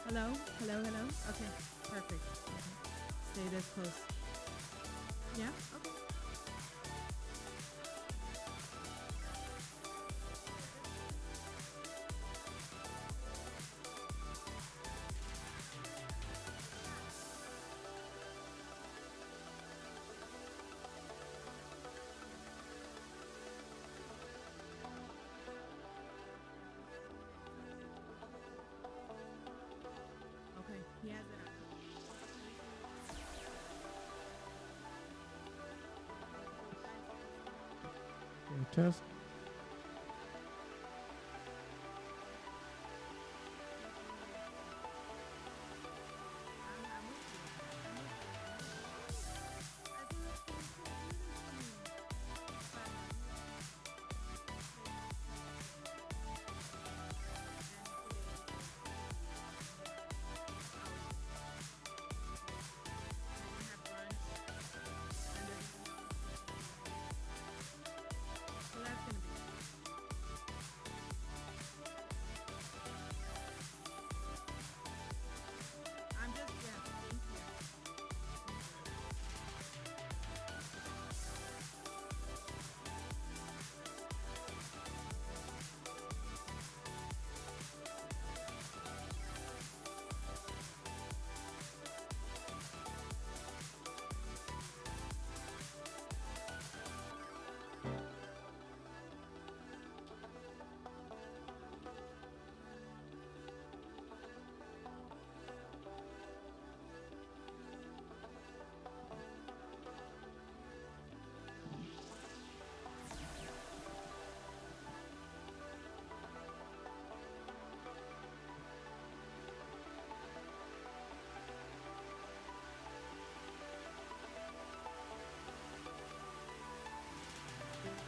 Hello? Hello, hello? Okay, perfect. Stay this close. Yeah? Okay. Okay, he has it on. Test. I'm with you. I'm with you. I'm with you. I do the same thing. Do this for me. But let's say no coffee and today is our we're gonna have brunch and then we're gonna also go to the movies. So that's gonna be fun. I'm just yeah, thank you. Thank you.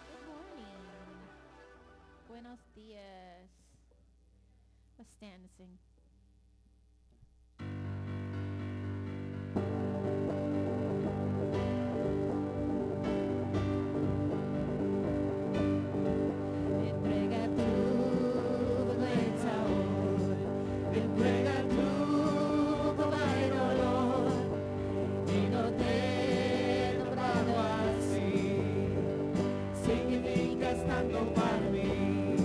Good morning. Buenos dias. Let's stand and sing. Entrega tu vergüenza hoy. Entrega tu cobarde dolor. Y no te he nombrado así. Significa estando para mí.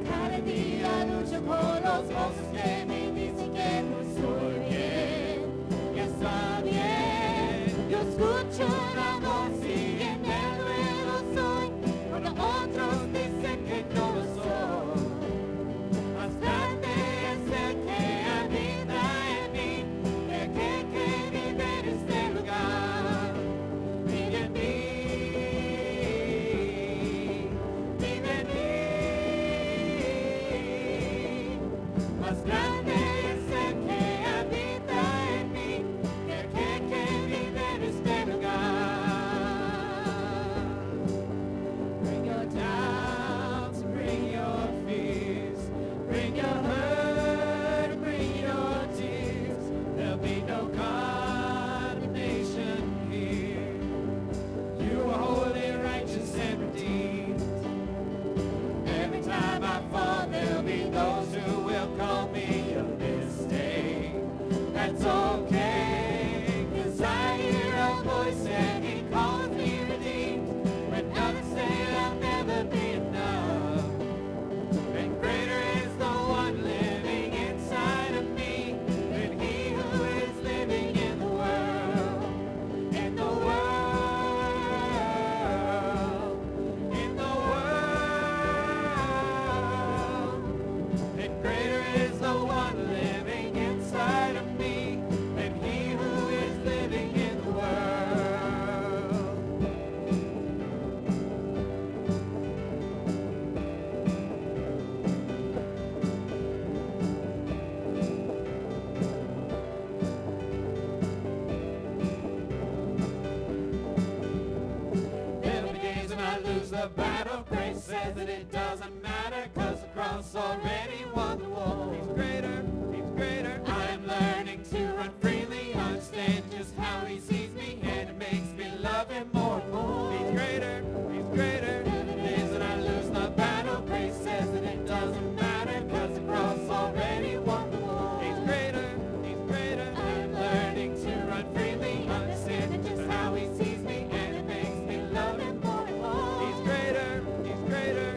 Cada día lucho con los voces que me dicen que no estoy bien. Ya está bien. Yo escucho la voz y en el ruedo soy. Cuando otros dicen que no lo soy. Más grande es el que habita en mí. El que vive en este lugar. Vive en mí. Vive en mí. Más grande es el que habita en mí, que vive en este lugar. the battle. Grace says that it doesn't matter, 'cause the cross already won the war. He's greater, he's greater. I'm learning to run freely, understand just how he sees me, and it makes me love him more and more. He's greater, he's greater. Days that I lose the battle, grace says that it doesn't matter, 'cause the cross already won the war. He's greater, he's greater. I'm learning to run freely, understand just how he sees me, and it makes me love him more and more. He's greater, he's greater.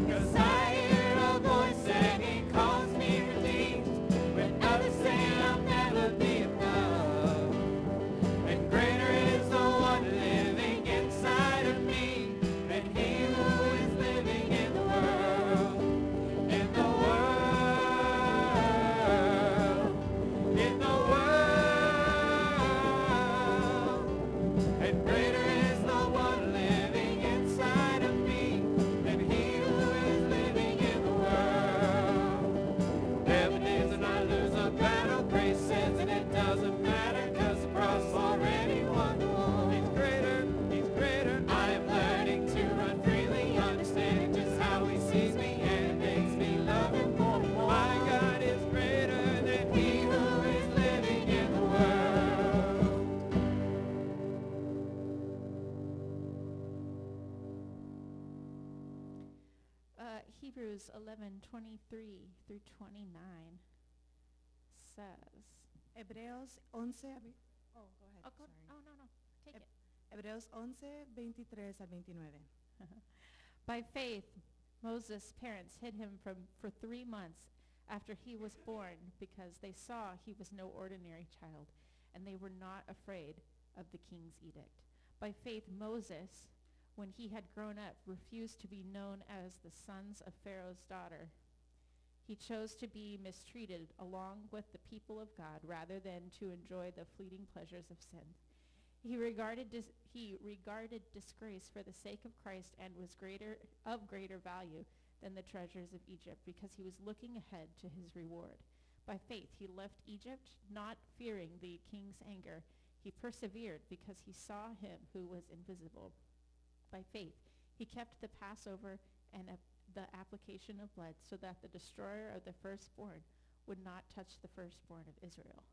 'Cause I hear a voice and he calls me redeemed, when others say I'll never be enough. And greater is the one living inside of me than he who is living in the world. In the world. In the world. And greater is the one living inside of me than he who is living in the world. There are days when I lose a battle, grace says that it doesn't matter, 'cause the cross already won the war. He's greater, he's greater. I am learning to run freely, understanding just how he sees me, and it makes me love him more and more. My God is greater than he who is living in the world. Hebrews 11:23 through 29 says, Hebreos 11, oh, go ahead, oh, go, sorry. oh, no, take Heb- it. Hebreos 11, 23 al 29. By faith, Moses' parents hid him for 3 months after he was born, because they saw he was no ordinary child, and they were not afraid of the king's edict. By faith, Moses, when he had grown up, refused to be known as the sons of Pharaoh's daughter. He chose to be mistreated along with the people of God rather than to enjoy the fleeting pleasures of sin. He regarded disgrace for the sake of Christ, and was of greater value than the treasures of Egypt, because he was looking ahead to his reward. By faith he left Egypt, not fearing the king's anger. He persevered because he saw him who was invisible. By faith he kept the Passover and the application of blood, so that the destroyer of the firstborn would not touch the firstborn of Israel.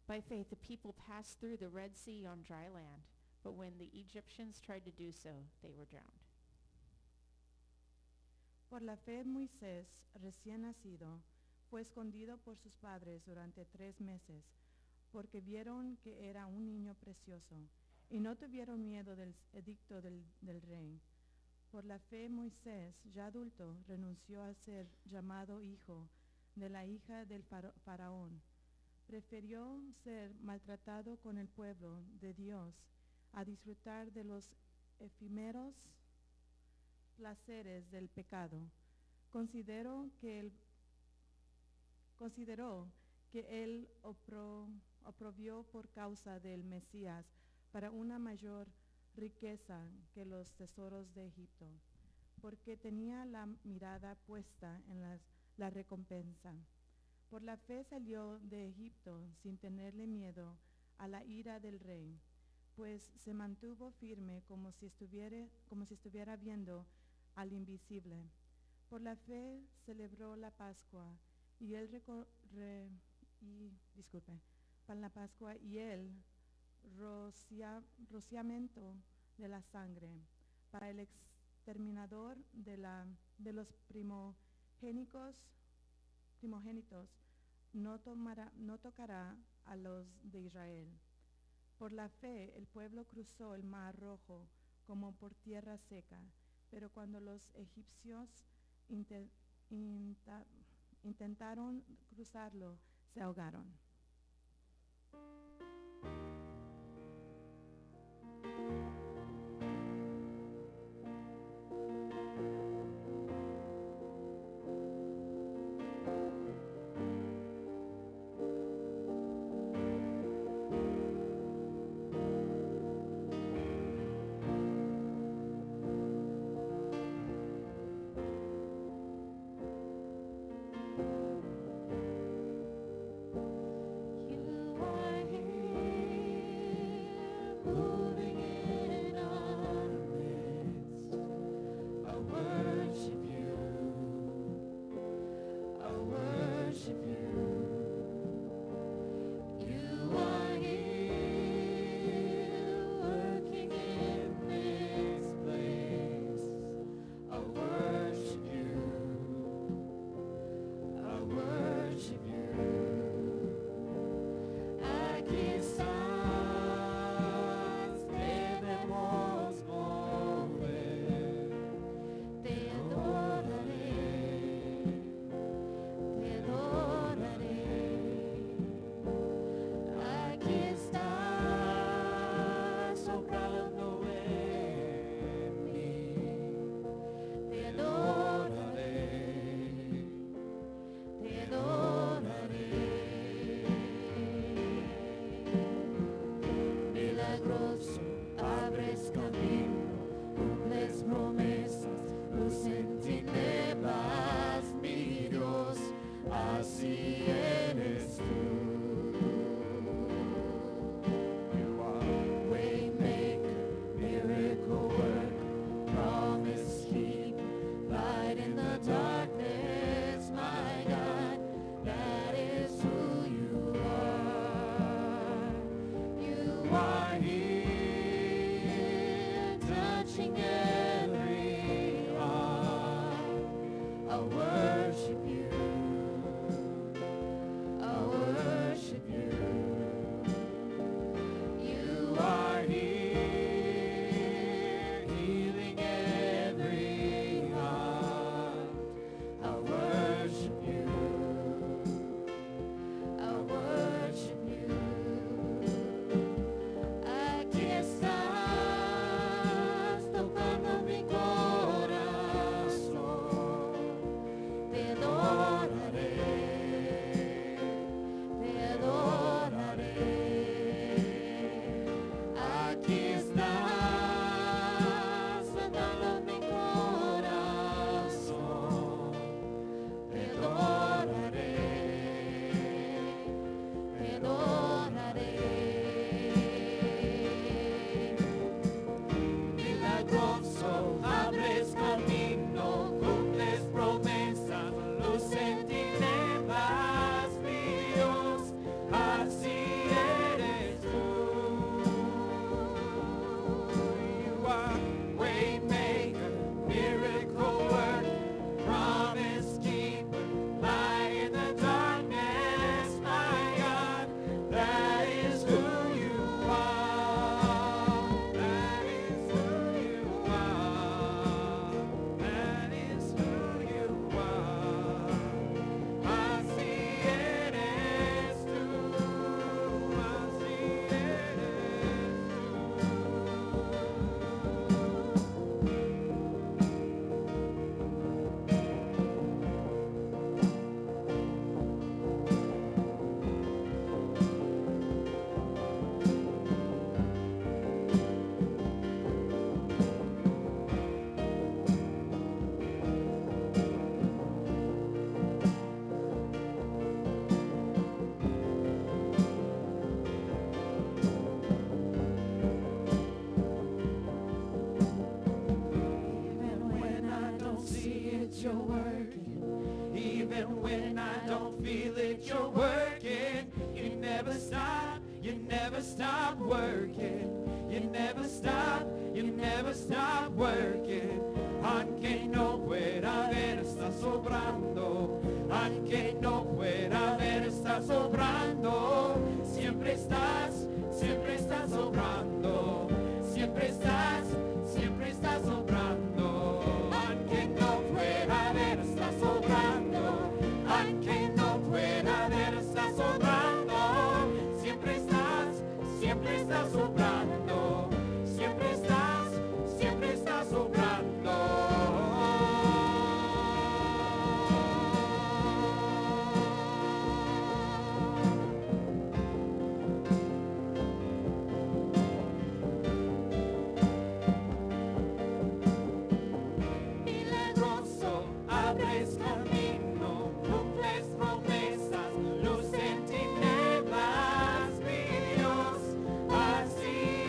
By faith the people passed through the Red Sea on dry land, but when the Egyptians tried to do so, they were drowned. Por la fe Moisés, recién nacido, fue escondido por sus padres durante 3 meses, porque vieron que era un niño precioso, y no tuvieron miedo del edicto del rey. Por la fe Moisés, ya adulto, renunció a ser llamado hijo de la hija del faraón. Prefirió ser maltratado con el pueblo de Dios a disfrutar de los efímeros placeres del pecado. Consideró que él oprobió por causa del Mesías para una mayor riqueza que los tesoros de Egipto, porque tenía la mirada puesta en la recompensa. Por la fe salió de Egipto sin tenerle miedo a la ira del rey, pues se mantuvo firme como si estuviera viendo al invisible. Por la fe celebró la Pascua y el rociamiento de la sangre para el exterminador de los primogénitos. No tocará a los de Israel. Por la fe el pueblo cruzó el mar rojo como por tierra seca, pero cuando los egipcios intentaron cruzarlo, se ahogaron. You are here. obrando en mí. Te adoraré, te adoraré. Milagroso, abres camino, cumples promesas, luz en tinieblas, mi Dios, así eres tú. You are waymaker, miracle worker, promise keep, light in the darkness, my God, that is who you are. You are here, touching every heart. I worship you. I worship you. You are here, healing every heart. I worship you. I worship you. Aquí estás tocando mi corazón. Te adoraré, te adoraré. Aquí estás tocando mi corazón. Te adoraré, te adoraré. Milagroso, abres camino, cumples promesas, luz en tinieblas, mi Dios, así eres tú. You are waymaker, miracle worker, promise keeper, light in the darkness, my God, that is who you are. That is who you are. That is who you are. Así eres tú. Así eres Even when I don't see it, you're working. Even when I don't feel it, you're working. You never stop working. You never stop working. Aunque no pueda ver, estás obrando. Aunque no pueda ver, estás obrando. Siempre estás obrando. Siempre estás obrando. Aunque no pueda ver, estás obrando. Aunque no pueda ver, estás obrando. Siempre estás obrando. Siempre estás obrando. Milagroso, abres camino, cumples promesas, luz en tinieblas, mi Dios, así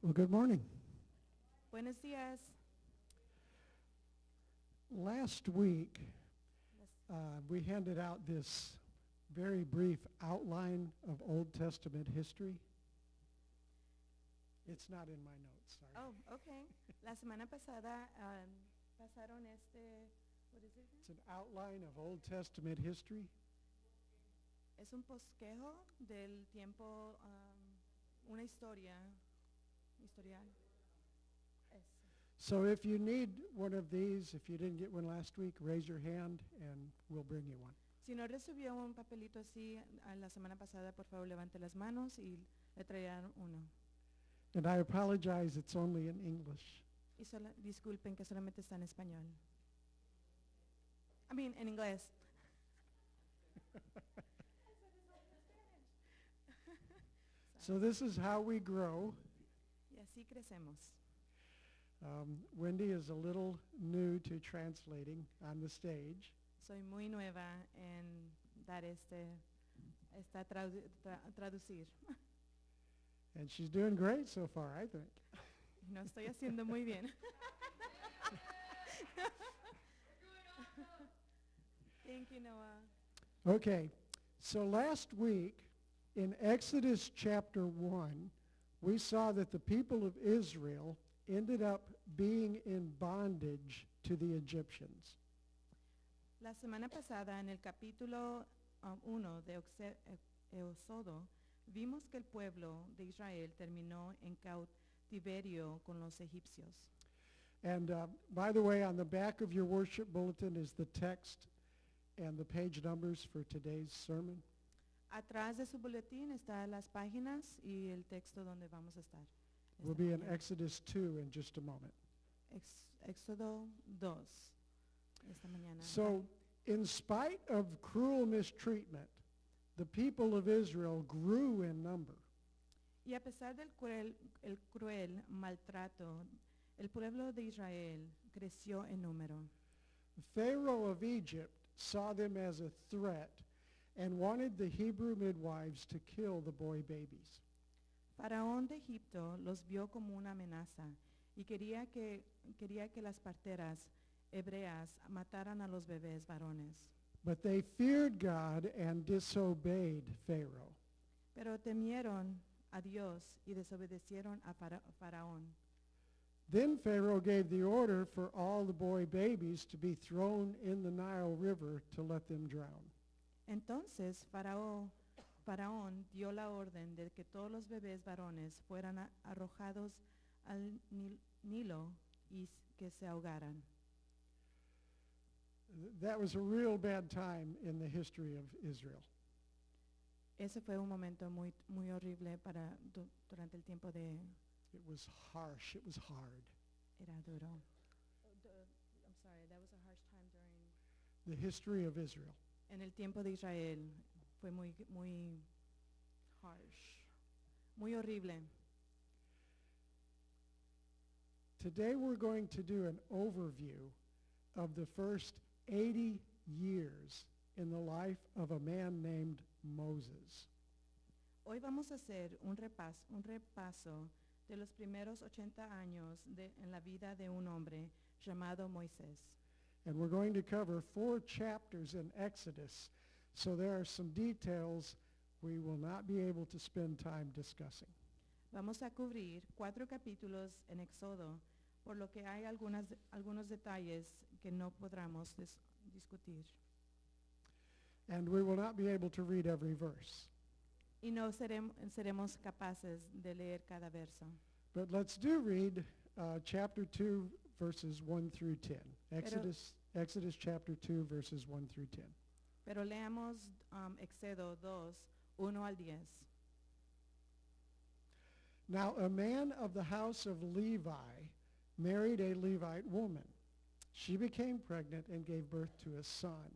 Well, good morning. Buenos días. Last week, we handed out this very brief outline of Old Testament history. It's not in my notes, sorry. Oh, okay. La semana pasada pasaron what is it? It's an outline of Old Testament history. Es un bosquejo del tiempo, una historial. Es. So if you need one of these, if you didn't get one last week, raise your hand and we'll bring you one. Si no recibió un papelito así la semana pasada, por favor levante las manos y le traerán uno. And I apologize, it's only in English. Y disculpen que solamente está en español. En inglés. So this is how we grow. Y así crecemos. Wendy is a little new to translating on the stage. Soy muy nueva en dar traducir. And she's doing great so far, I think. No estoy haciendo muy bien. Thank you, Noah. Okay, so last week in Exodus chapter 1, we saw that the people of Israel ended up being in bondage to the Egyptians. La semana pasada, en el capítulo 1 de Éxodo, vimos que el pueblo de Israel terminó en cautiverio con los egipcios. And by the way, on the back of your worship bulletin is the text and the page numbers for today's sermon. Atrás de su boletín están las páginas y el texto donde vamos a estar. We'll esta be in mañana. Exodus 2 in just a moment. Éxodo 2, esta mañana. So, in spite of cruel mistreatment, the people of Israel grew in number. Y a pesar del el cruel maltrato, el pueblo de Israel creció en número. Pharaoh of Egypt saw them as a threat and wanted the Hebrew midwives to kill the boy babies. Faraón de Egipto los vio como una amenaza y quería que las parteras hebreas mataran a los bebés varones. But they feared God and disobeyed Pharaoh. Pero temieron a Dios y desobedecieron a Faraón. Then Pharaoh gave the order for all the boy babies to be thrown in the Nile River to let them drown. Entonces Faraón dio la orden de que todos los bebés varones fueran arrojados al Nilo y que se ahogaran. That was a real bad time in the history of Israel. Ese fue un momento muy horrible durante el tiempo de It was harsh. It was hard. era duro. I'm sorry, that was a harsh time during The history of Israel. en el tiempo de Israel fue muy harsh, muy horrible. Today we're going to do an overview of the first 80 years in the life of a man named Moses. Hoy vamos a hacer un repaso de los primeros 80 años en la vida de un hombre llamado Moisés. And we're going to cover 4 chapters in Exodus, so there are some details we will not be able to spend time discussing. Vamos a cubrir 4 capítulos en Éxodo, por lo que hay algunos detalles que no podremos discutir. And we will not be able to read every verse. Y no seremos capaces de leer cada verso. But let's do read chapter 2, verses 1 through 10. Exodus chapter 2, verses 1 through 10. Pero leamos Éxodo 2, 1 al 10. Now a man of the house of Levi married a Levite woman. She became pregnant and gave birth to a son.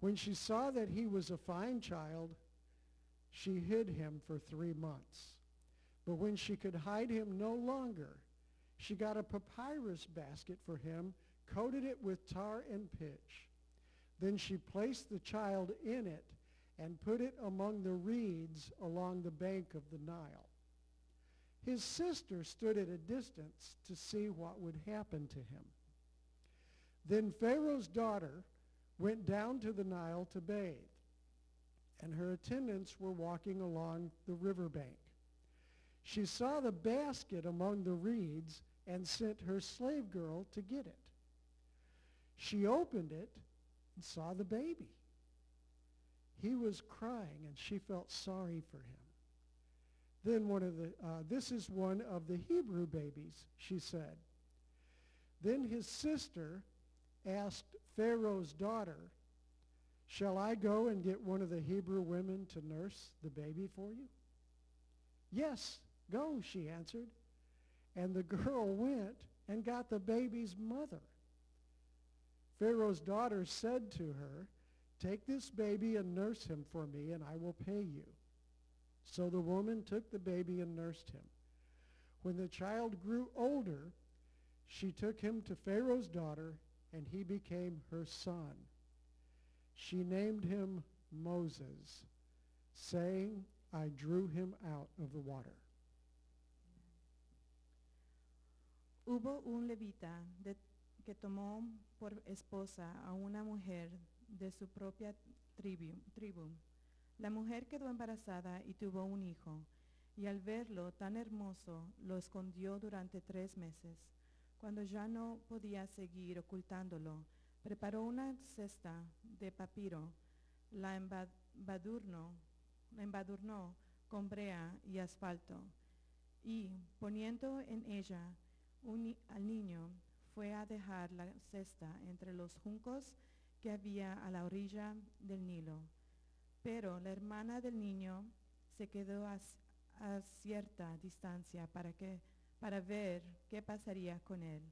When she saw that he was a fine child, she hid him for 3 months. But when she could hide him no longer, she got a papyrus basket for him, coated it with tar and pitch. Then she placed the child in it and put it among the reeds along the bank of the Nile. His sister stood at a distance to see what would happen to him. Then Pharaoh's daughter went down to the Nile to bathe, and her attendants were walking along the riverbank. She saw the basket among the reeds and sent her slave girl to get it. She opened it and saw the baby. He was crying, and she felt sorry for him. Then this is one of the Hebrew babies, she said. Then his sister asked Pharaoh's daughter, shall I go and get one of the Hebrew women to nurse the baby for you? Yes, go, she answered. And the girl went and got the baby's mother. Pharaoh's daughter said to her, take this baby and nurse him for me, and I will pay you. So the woman took the baby and nursed him. When the child grew older, she took him to Pharaoh's daughter, and he became her son. She named him Moses, saying, I drew him out of the water. Hubo un levita que tomó por esposa a una mujer de su propia tribu. La mujer quedó embarazada y tuvo un hijo, y al verlo tan hermoso lo escondió durante 3 meses. Cuando ya no podía seguir ocultándolo, preparó una cesta de papiro, la embadurnó con brea y asfalto, y poniendo en ella al niño, fue a dejar la cesta entre los juncos que había a la orilla del Nilo. Pero la hermana del niño se quedó a cierta distancia para ver qué pasaría con él.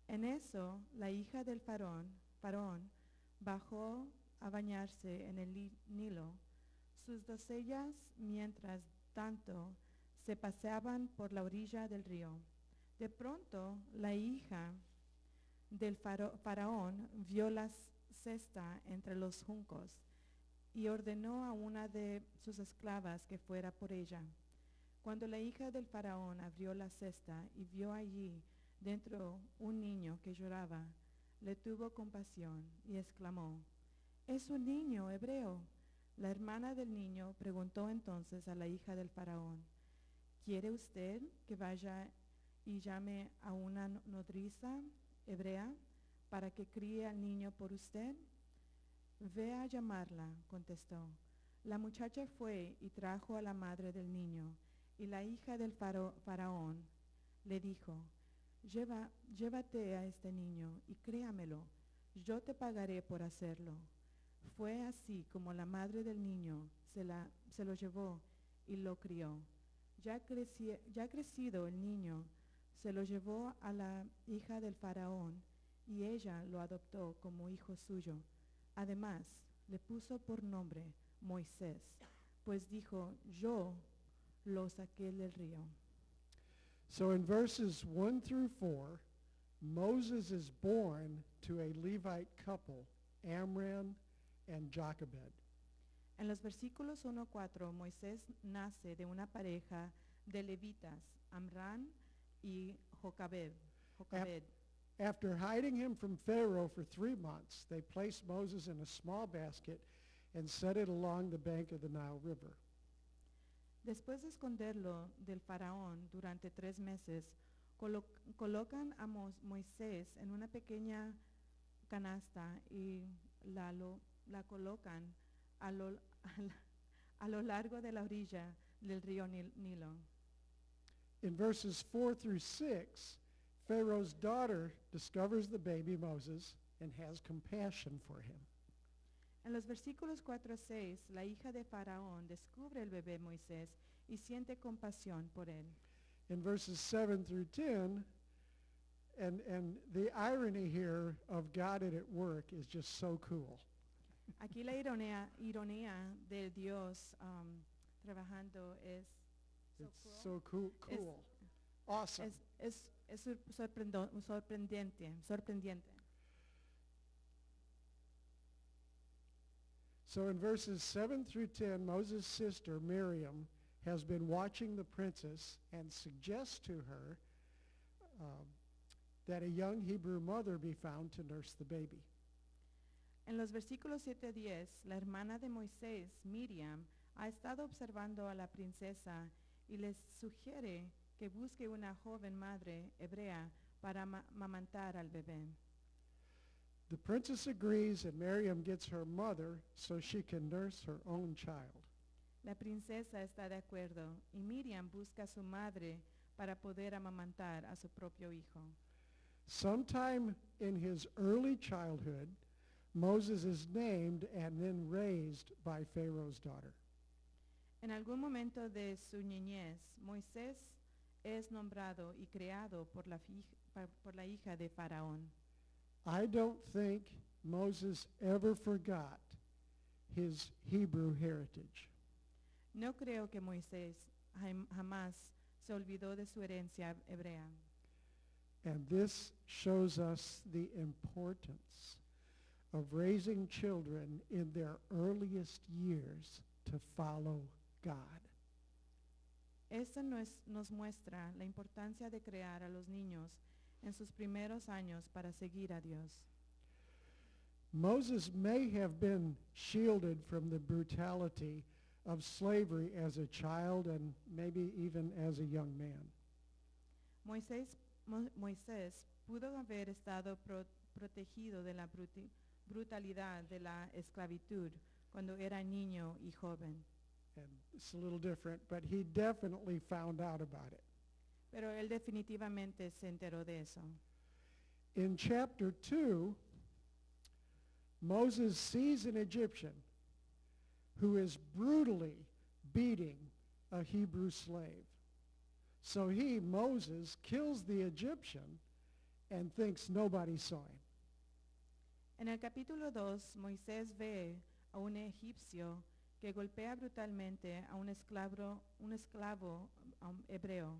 En eso, la hija del faraón bajó a bañarse en el Nilo. Sus doncellas, mientras tanto, se paseaban por la orilla del río. De pronto, la hija del faraón vio la cesta entre los juncos y ordenó a una de sus esclavas que fuera por ella. Cuando la hija del faraón abrió la cesta y vio allí dentro un niño que lloraba, le tuvo compasión y exclamó, «Es un niño hebreo». La hermana del niño preguntó entonces a la hija del faraón, «¿Quiere usted que vaya y llame a una nodriza hebrea para que críe al niño por usted?» «Ve a llamarla», contestó. La muchacha fue y trajo a la madre del niño, y la hija del faraón le dijo, «Llévate a este niño y críamelo, yo te pagaré por hacerlo». Fue así como la madre del niño se lo llevó y lo crió. Ya crecido el niño, se lo llevó a la hija del faraón, y ella lo adoptó como hijo suyo. Además, le puso por nombre Moisés, pues dijo, yo lo saqué del río. So in verses 1 through 4, Moses is born to a Levite couple, Amram and Jochebed. En los versículos 1 a 4, Moisés nace de una pareja de levitas, Amram y Jochebed. After hiding him from Pharaoh for 3 months, they placed Moses in a small basket and set it along the bank of the Nile River. Después de esconderlo del faraón durante 3 meses, colocan a Moisés en una pequeña canasta y la colocan a lo largo de la orilla del río Nilo. In verses 4 through 6, Pharaoh's daughter discovers the baby Moses and has compassion for him. En los versículos 4 a 6, la hija de Faraón descubre el bebé Moisés y siente compasión por él. In verses 7 through 10, and the irony here of God at work is just so cool. Aquí la ironía de Dios trabajando es So cool. Awesome. Es sorprendente. So in verses 7 through 10, Moses' sister Miriam has been watching the princess and suggests to her that a young Hebrew mother be found to nurse the baby. En los versículos 7 a 10, la hermana de Moisés, Miriam, ha estado observando a la princesa y les sugiere que busque una joven madre hebrea para amamantar al bebé. The princess agrees, and Miriam gets her mother so she can nurse her own child. La princesa está de acuerdo y Miriam busca a su madre para poder amamantar a su propio hijo. Sometime in his early childhood, Moses is named and then raised by Pharaoh's daughter. En algún momento de su niñez, Moisés es nombrado y creado por la hija de Faraón. I don't think Moses ever forgot his Hebrew heritage. No creo que Moisés jamás se olvidó de su herencia hebrea. And this shows us the importance of raising children in their earliest years to follow God. Esto nos muestra la importancia de crear a los niños en sus primeros años para seguir a Dios. Moses may have been shielded from the brutality of slavery as a child and maybe even as a young man. Moisés pudo haber estado protegido de la brutalidad de la esclavitud cuando era niño y joven. And it's a little different, but he definitely found out about it. Pero él definitivamente se enteró de eso. In chapter 2, Moses sees an Egyptian who is brutally beating a Hebrew slave. So he, Moses, kills the Egyptian and thinks nobody saw him. En el capítulo 2, Moisés ve a un egipcio que golpea brutalmente a un esclavo hebreo,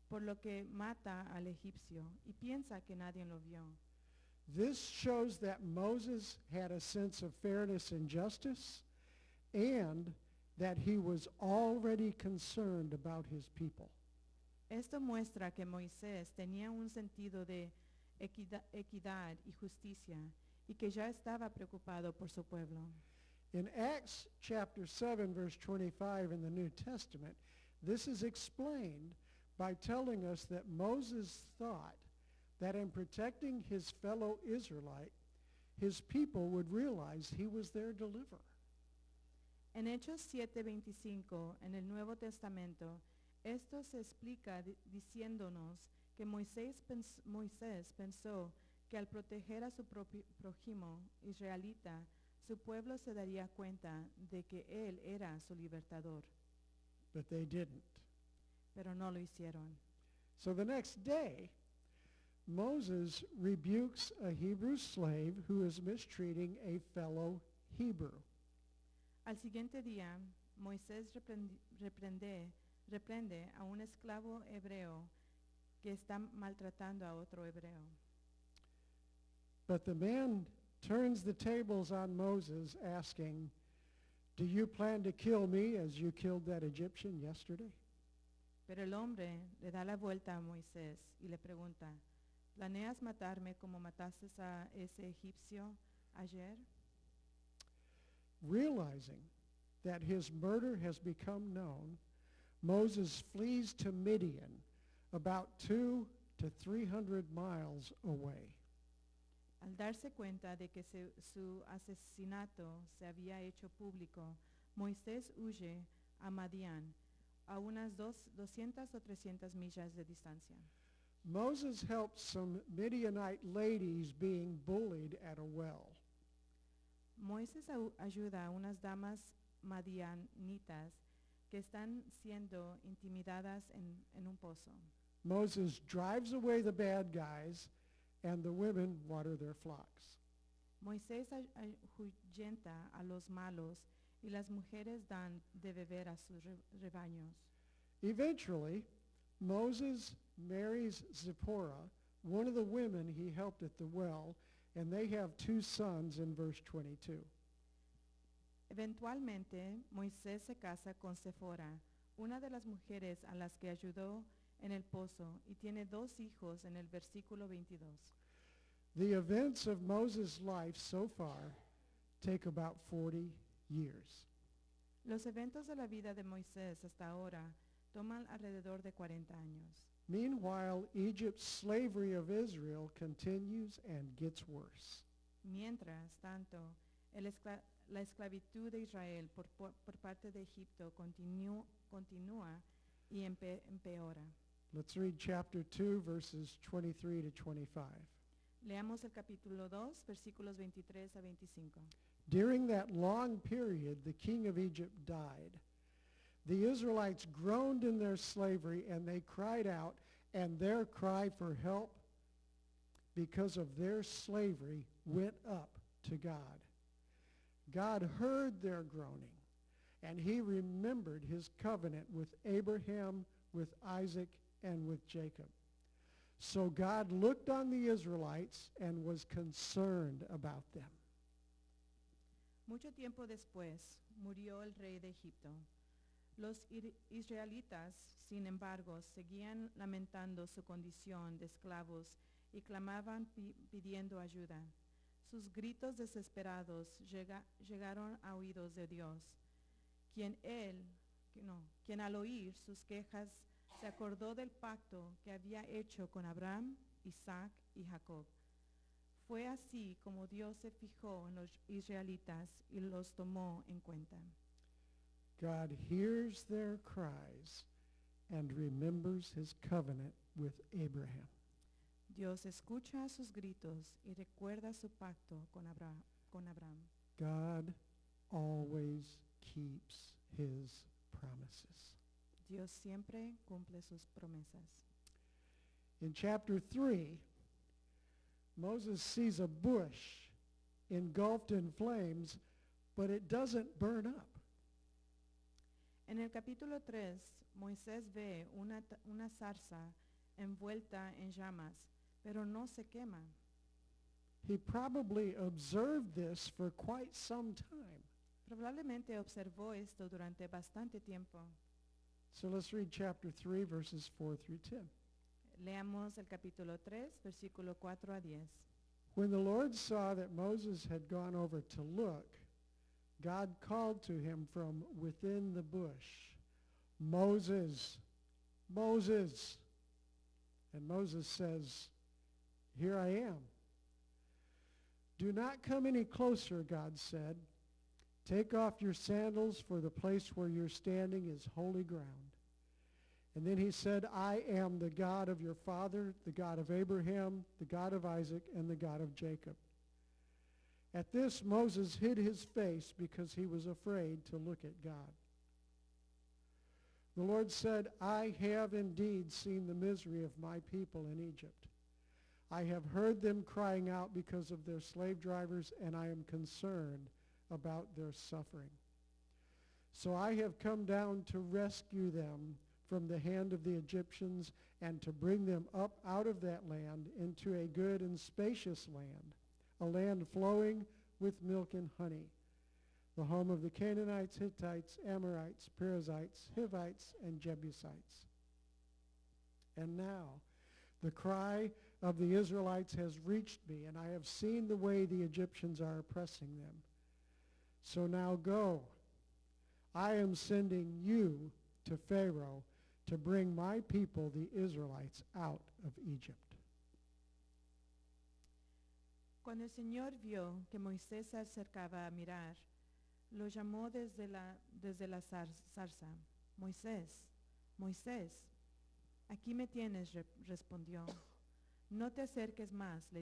por lo que mata al egipcio y piensa que nadie lo vio. This shows that Moses had a sense of fairness and justice, and that he was already concerned about his people. Esto muestra que Moisés tenía un sentido de equidad y justicia y que ya estaba preocupado por su pueblo. In Acts chapter 7, verse 25 in the New Testament, this is explained by telling us that Moses thought that in protecting his fellow Israelite, his people would realize he was their deliverer. En Hechos 7:25, en el Nuevo Testamento, esto se explica diciéndonos que Moisés pensó que al proteger a su prójimo israelita, su pueblo se daría cuenta de que él era su libertador. But they didn't. Pero no lo hicieron. So the next day, Moses rebukes a Hebrew slave who is mistreating a fellow Hebrew. Al siguiente día, Moisés reprende a un esclavo hebreo que está maltratando a otro hebreo. But the man turns the tables on Moses, asking, "Do you plan to kill me as you killed that Egyptian yesterday?" Pero el hombre le da la vuelta a Moisés y le pregunta, ¿planeas matarme como mataste a ese egipcio ayer? Realizing that his murder has become known, Moses flees to Midian, about 200 to 300 miles away. Al darse cuenta de que su asesinato se había hecho público, Moisés huye a Madián, a unas 200 o 300 millas de distancia. Moses helps some Midianite ladies being bullied at a well. Moisés ayuda a unas damas madianitas que están siendo intimidadas en un pozo. Moses drives away the bad guys, and the women water their flocks. Moisés ahuyenta a los malos y las mujeres dan de beber a sus rebaños. Eventually, Moses marries Zipporah, one of the women he helped at the well, and they have 2 sons in verse 22. Eventualmente, Moisés se casa con Sefora, una de las mujeres a las que ayudó en el pozo, y tiene 2 hijos en el versículo 22. The events of Moses' life so far take about 40 years. Los eventos de la vida de Moisés hasta ahora toman alrededor de 40 años. Meanwhile, Egypt's slavery of Israel continues and gets worse. Mientras tanto, la esclavitud de Israel por parte de Egipto continúa y empeora. Let's read chapter 2, verses 23 to 25. Leamos el capítulo 2, versículos 23 a 25. During that long period, the king of Egypt died. The Israelites groaned in their slavery, and they cried out, and their cry for help because of their slavery went up to God. God heard their groaning, and he remembered his covenant with Abraham, with Isaac, and with Jacob. So God looked on the Israelites and was concerned about them. Mucho tiempo después murió el rey de Egipto. Los israelitas, sin embargo, seguían lamentando su condición de esclavos y clamaban pidiendo ayuda. Sus gritos desesperados llegaron a oídos de Dios, quien al oír sus quejas se acordó del pacto que había hecho con Abraham, Isaac y Jacob. Fue así como Dios se fijó en los israelitas y los tomó en cuenta. God hears their cries and remembers his covenant with Abraham. Dios escucha sus gritos y recuerda su pacto con Abraham. God always keeps his promises. Dios siempre cumple sus promesas. In chapter 3, Moses sees a bush engulfed in flames, but it doesn't burn up. En el capítulo 3, Moisés ve una zarza envuelta en llamas, pero no se quema. He probably observed this for quite some time. Probablemente observó esto durante bastante tiempo. So let's read chapter 3, verses 4 through 10. Leamos el capítulo 3, versículo 4 a 10. When the Lord saw that Moses had gone over to look, God called to him from within the bush, "Moses, Moses." And Moses says, "Here I am." "Do not come any closer," God said. "Take off your sandals, for the place where you're standing is holy ground." And then he said, "I am the God of your father, the God of Abraham, the God of Isaac, and the God of Jacob." At this, Moses hid his face because he was afraid to look at God. The Lord said, "I have indeed seen the misery of my people in Egypt. I have heard them crying out because of their slave drivers, and I am concerned about their suffering. So I have come down to rescue them from the hand of the Egyptians and to bring them up out of that land into a good and spacious land, a land flowing with milk and honey, the home of the Canaanites, Hittites, Amorites, Perizzites, Hivites, and Jebusites. And now the cry of the Israelites has reached me, and I have seen the way the Egyptians are oppressing them. So now go. I am sending you to Pharaoh to bring my people, the Israelites, out of Egypt." Cuando el Señor vio que Moisés se acercaba a mirar, lo llamó desde la zarza. "Moisés, Moisés, aquí me tienes", respondió. "No te acerques más", le